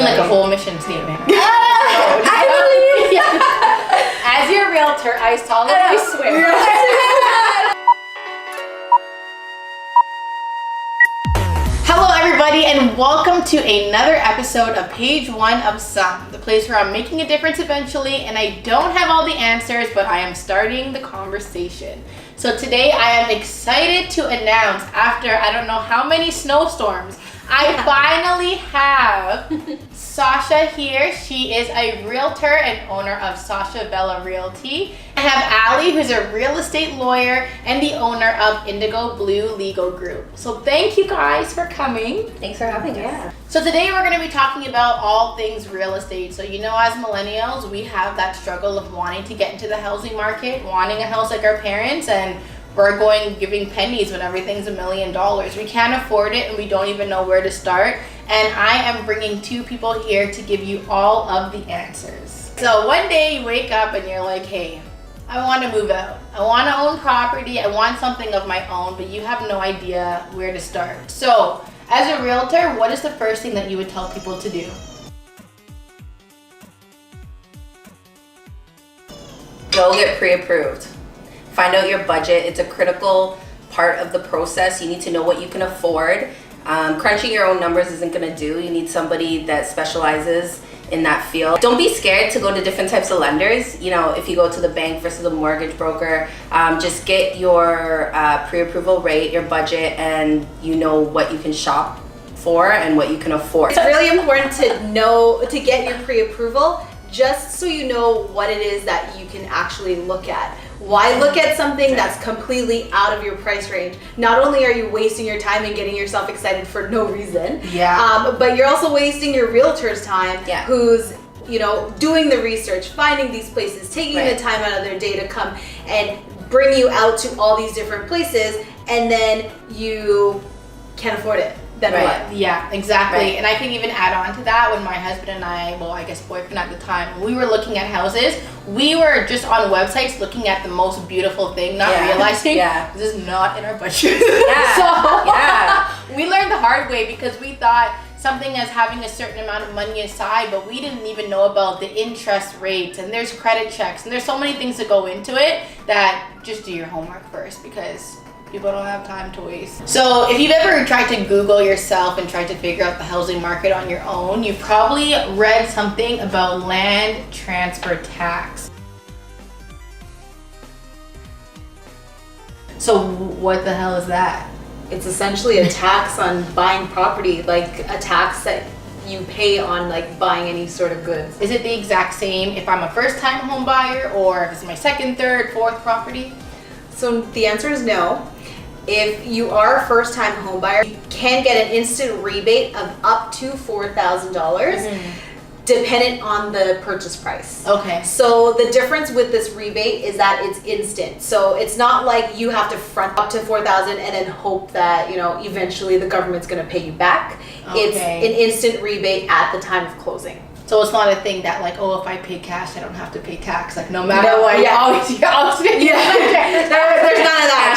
like a whole mission statement. I believe. Yeah. As your realtor, I solemnly swear. Hello everybody and welcome to another episode of Page 1 of Some, the place where I'm making a difference eventually and I don't have all the answers, but I am starting the conversation. So today I am excited to announce, after I don't know how many snowstorms, I finally have SASHA here. She is a realtor and owner of SASHA Bella Realty. I have Ali, who's a real estate lawyer and the owner of Indigo Blue Legal Group. So thank you guys for coming. Thanks for having us. So today we're going to be talking about all things real estate. So you know, as millennials, we have that struggle of wanting to get into the housing market, wanting a house like our parents, and we're giving pennies when everything's $1 million. We can't afford it and we don't even know where to start. And I am bringing two people here to give you all of the answers. So one day you wake up and you're like, hey, I want to move out. I want to own property. I want something of my own, but you have no idea where to start. So as a realtor, what is the first thing that you would tell people to do? Go get pre-approved. Find out your budget. It's a critical part of the process. You need to know what you can afford. Crunching your own numbers isn't going to do. You need somebody that specializes in that field. Don't be scared to go to different types of lenders. You know, if you go to the bank versus a mortgage broker, just get your pre-approval rate, your budget, and you know what you can shop for and what you can afford. It's really important to get your pre-approval, just so you know what it is that you can actually look at. Why look at something that's completely out of your price range? Not only are you wasting your time and getting yourself excited for no reason, but you're also wasting your realtor's time, who's doing the research, finding these places, taking the time out of their day to come and bring you out to all these different places, and then you can't afford it. Then what? Yeah, exactly. And I can even add on to that, when my husband and I, well, I guess boyfriend at the time, we were looking at houses, we were just on websites looking at the most beautiful thing, not realizing this is not in our budget. We learned the hard way because we thought something as having a certain amount of money aside, but we didn't even know about the interest rates, and there's credit checks, and there's so many things that go into it that just do your homework first, because people don't have time to waste. So if you've ever tried to Google yourself and tried to figure out the housing market on your own, you've probably read something about land transfer tax. So what the hell is that? It's essentially a tax on buying property, like a tax that you pay on buying any sort of goods. Is it the exact same if I'm a first-time home buyer or if it's my second, third, fourth property? So the answer is no. If you are a first-time home buyer, you can get an instant rebate of up to $4,000, dependent on the purchase price. Okay. So the difference with this rebate is that it's instant. So it's not like you have to front up to $4,000 and then hope that eventually the government's going to pay you back. Okay. It's an instant rebate at the time of closing. So it's not a thing that if I pay cash, I don't have to pay tax. No matter what, you're always there's none of that.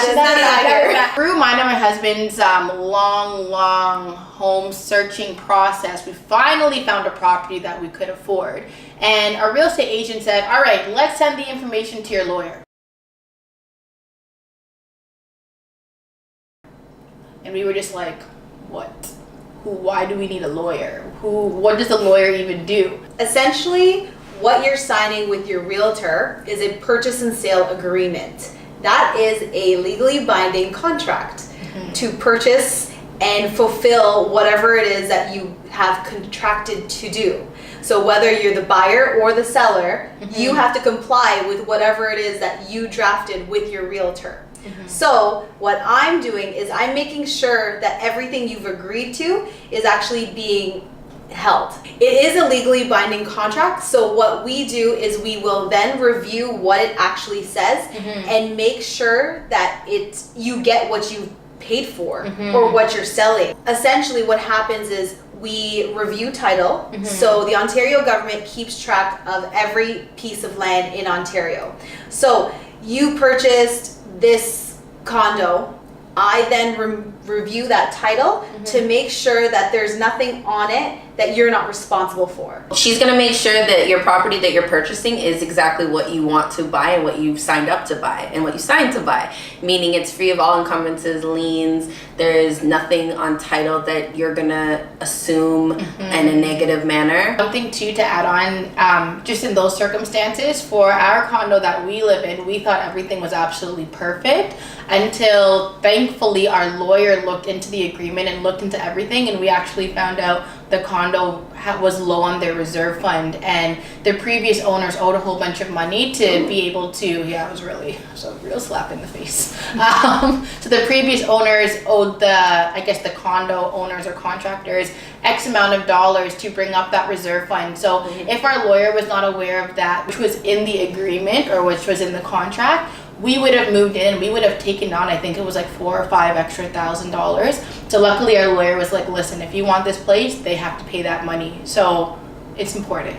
There's none of that. Through mine and my husband's long home searching process, we finally found a property that we could afford. And our real estate agent said, all right, let's send the information to your lawyer. And we were just like, what? Why do we need a lawyer? What does the lawyer even do? Essentially, what you're signing with your realtor is a purchase and sale agreement. That is a legally binding contract to purchase and fulfill whatever it is that you have contracted to do. So whether you're the buyer or the seller, you have to comply with whatever it is that you drafted with your realtor. So what I'm doing is I'm making sure that everything you've agreed to is actually being held. It is a legally binding contract, so what we do is we will then review what it actually says and make sure that you get what you paid for or what you're selling. Essentially what happens is we review title. So the Ontario government keeps track of every piece of land in Ontario. So you purchased this condo, I then review that title to make sure that there's nothing on it that you're not responsible for. She's going to make sure that your property that you're purchasing is exactly what you want to buy and what you've signed up to buy and what you signed to buy. Meaning it's free of all encumbrances, liens. There's nothing on title that you're going to assume in a negative manner. Something too to add on, just in those circumstances, for our condo that we live in, we thought everything was absolutely perfect until thankfully our lawyer looked into the agreement and looked into everything, and we actually found out the condo was low on their reserve fund, and the previous owners owed a whole bunch of money to be able to, it was a real slap in the face. So the previous owners owed the condo owners or contractors X amount of dollars to bring up that reserve fund. So if our lawyer was not aware of that, which was in the agreement or which was in the contract, we would have moved in, we would have taken on, I think it was like $4,000 or $5,000. So luckily our lawyer was like, listen, if you want this place, they have to pay that money. So it's important.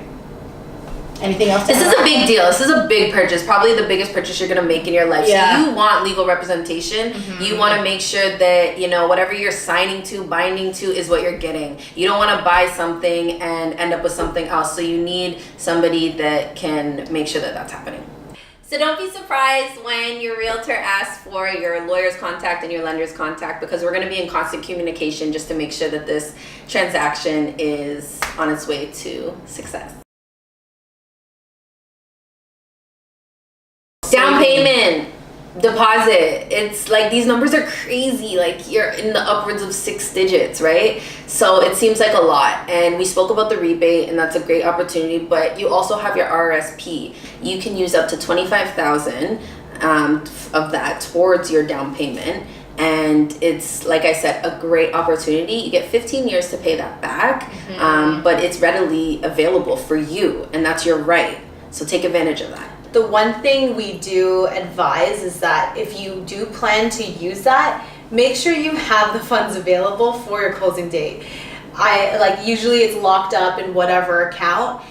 Anything else? This is a big deal. This is a big purchase, probably the biggest purchase you're going to make in your life. Yeah. So you want legal representation. You want to make sure that, whatever you're signing to, binding to is what you're getting. You don't want to buy something and end up with something else. So you need somebody that can make sure that that's happening. So don't be surprised when your realtor asks for your lawyer's contact and your lender's contact, because we're going to be in constant communication just to make sure that this transaction is on its way to success. Down payment, deposit, it's like these numbers are crazy. Like you're in the upwards of 6 digits, right? So it seems like a lot. And we spoke about the rebate, and that's a great opportunity, but you also have your RSP. You can use up to $25,000 of that towards your down payment. And it's, like I said, a great opportunity. You get 15 years to pay that back, but it's readily available for you, and that's your right. So take advantage of that. The one thing we do advise is that if you do plan to use that, make sure you have the funds available for your closing date. Usually it's locked up in whatever account,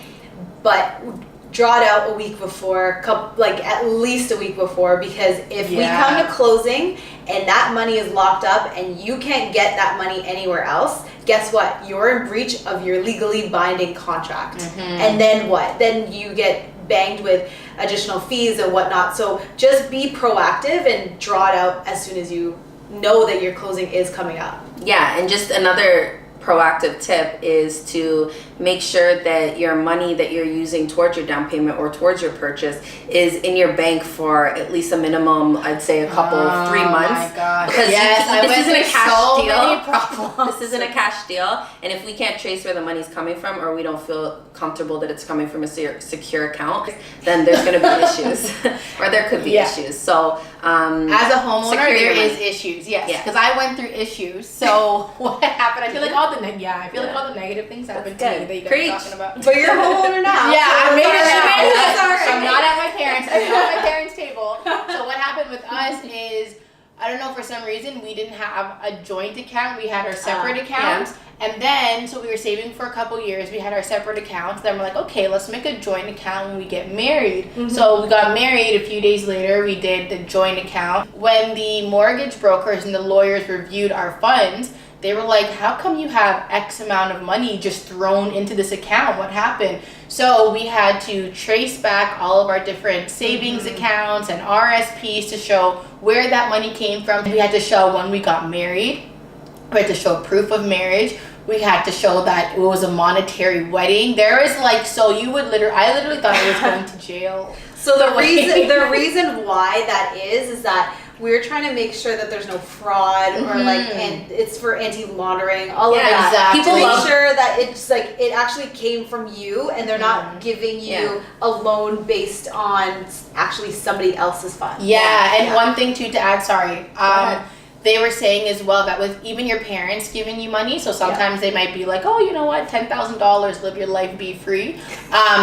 but draw it out a week before, at least a week before, because if we come to closing and that money is locked up and you can't get that money anywhere else, guess what? You're in breach of your legally binding contract. And then what? Then you get banged with additional fees and whatnot. So just be proactive and draw it out as soon as you know that your closing is coming up. Yeah, and just another proactive tip is to make sure that your money that you're using towards your down payment or towards your purchase is in your bank for at least a minimum, I'd say a couple, 3 months. Oh my gosh. Because this isn't a cash deal. This isn't a cash deal. And if we can't trace where the money's coming from, or we don't feel comfortable that it's coming from a secure account, then there's going to be issues. Or there could be issues. So as a homeowner, there is issues. Yes, because I went through issues. So what happened? I feel like all the negative things happened to me that you guys are talking about. But you're a homeowner now. I made it. Sorry. I'm not at my parents. I'm not at my parents' table. So what happened with us is, I don't know, for some reason we didn't have a joint account. We had our separate accounts. And then, so we were saving for a couple years. We had our separate accounts. Then we're like, okay, let's make a joint account when we get married. So we got married. A few days later, we did the joint account. When the mortgage brokers and the lawyers reviewed our funds, they were like, how come you have X amount of money just thrown into this account? What happened? So we had to trace back all of our different savings accounts and RSPs to show where that money came from. We had to show when we got married. We had to show proof of marriage. We had to show that it was a monetary wedding. There is I literally thought I was going to jail. So the reason why that is that we're trying to make sure that there's no fraud or and it's for anti-laundering, all of that. Exactly. People make sure that it's it actually came from you and they're not giving you a loan based on actually somebody else's funds. And one thing too to add, they were saying as well that with even your parents giving you money, so sometimes they might be like, oh, you know what, $10,000, live your life, be free.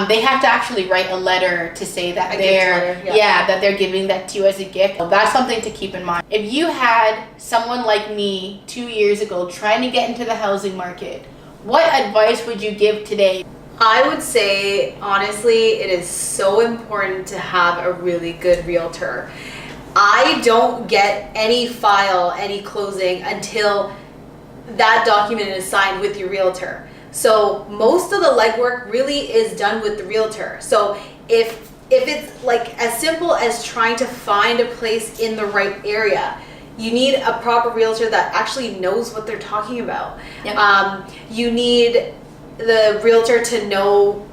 They have to actually write a letter to say that that they're giving that to you as a gift. That's something to keep in mind. If you had someone like me 2 years ago trying to get into the housing market, what advice would you give today? I would say, honestly, it is so important to have a really good realtor. I don't get any file, any closing until that document is signed with your realtor. So most of the legwork really is done with the realtor. So if it's like as simple as trying to find a place in the right area, you need a proper realtor that actually knows what they're talking about. Yep. You need the realtor to know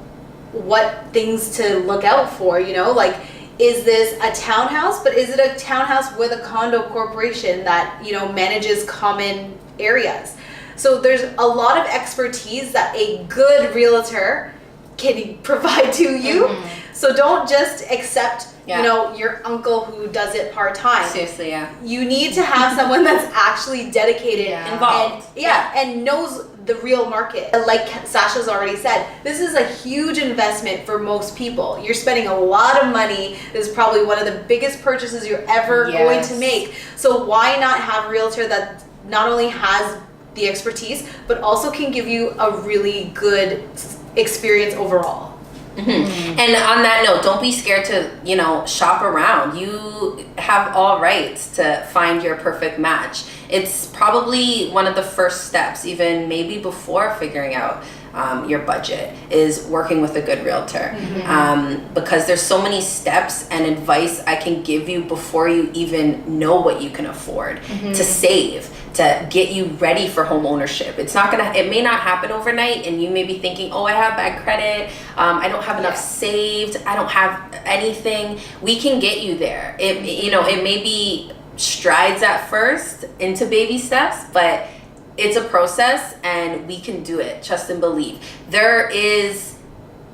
what things to look out for, you know, like, is this a townhouse, but is it a townhouse with a condo corporation that, you know, manages common areas? So there's a lot of expertise that a good realtor can provide to you. So don't just accept, you know, your uncle who does it part-time. Seriously, yeah. You need to have someone that's actually dedicated, involved, and knows the real market. Like Sasha's already said, this is a huge investment for most people. You're spending a lot of money. This is probably one of the biggest purchases you're ever going to make. So why not have a realtor that not only has the expertise, but also can give you a really good experience overall. And on that note, don't be scared to, you know, shop around. You have all rights to find your perfect match. It's probably one of the first steps, even maybe before figuring out your budget, is working with a good realtor. Because there's so many steps and advice I can give you before you even know what you can afford to save, to get you ready for home ownership. It may not happen overnight, and you may be thinking, oh, I have bad credit, I don't have enough saved, I don't have anything. We can get you there. It may be strides at first into baby steps, but it's a process, and we can do it. Trust and believe. There is,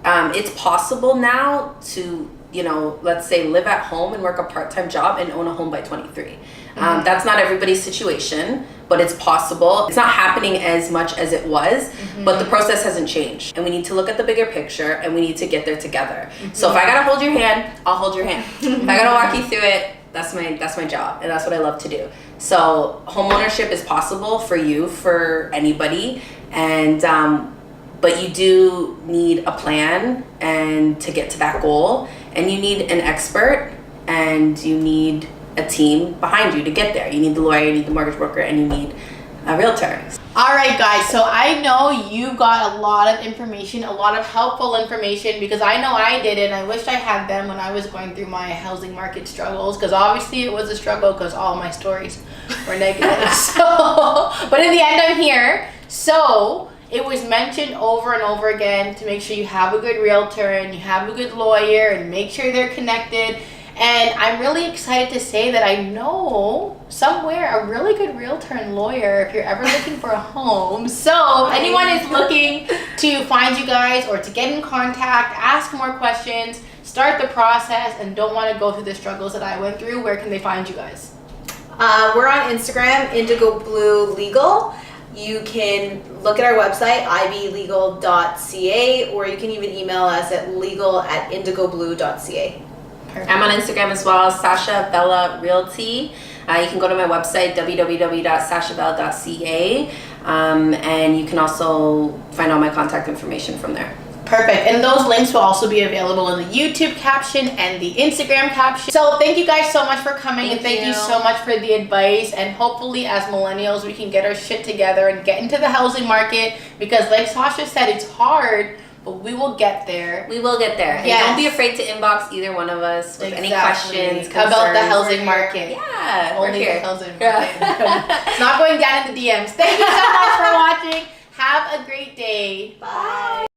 it's possible now to, you know, let's say live at home and work a part-time job and own a home by 23. That's not everybody's situation, but it's possible. It's not happening as much as it was, but the process hasn't changed. And we need to look at the bigger picture, and we need to get there together. So if I gotta hold your hand, I'll hold your hand. If I gotta walk you through it, that's my job, and that's what I love to do. So home ownership is possible for you, for anybody, and but you do need a plan and to get to that goal, and you need an expert, and you need a team behind you to get there. You need the lawyer, you need the mortgage broker, and you need a realtor. All right, guys, so I know you got a lot of information, a lot of helpful information, because I know I did it, and I wish I had them when I was going through my housing market struggles, because obviously it was a struggle because all my stories were negative. But in the end, I'm here. So it was mentioned over and over again to make sure you have a good realtor and you have a good lawyer and make sure they're connected. And I'm really excited to say that I know somewhere a really good realtor and lawyer if you're ever looking for a home. So if anyone is looking to find you guys or to get in contact, ask more questions, start the process, and don't want to go through the struggles that I went through, where can they find you guys? We're on Instagram, Indigo Blue Legal. You can look at our website, iblegal.ca, or you can even email us at legal@indigoblue.ca. Perfect. I'm on Instagram as well, SASHA Bella Realty. You can go to my website, www.sashabella.ca, and you can also find all my contact information from there. Perfect. And those links will also be available in the YouTube caption and the Instagram caption. So thank you guys so much for coming, and thank you so much for the advice. And hopefully as millennials, we can get our shit together and get into the housing market, because like Sasha said, it's hard, but we will get there. We will get there. Yes. And don't be afraid to inbox either one of us with any questions, concerns. About the housing market. Yeah, only the housing market. It's not going down in the DMs. Thank you so much for watching. Have a great day. Bye.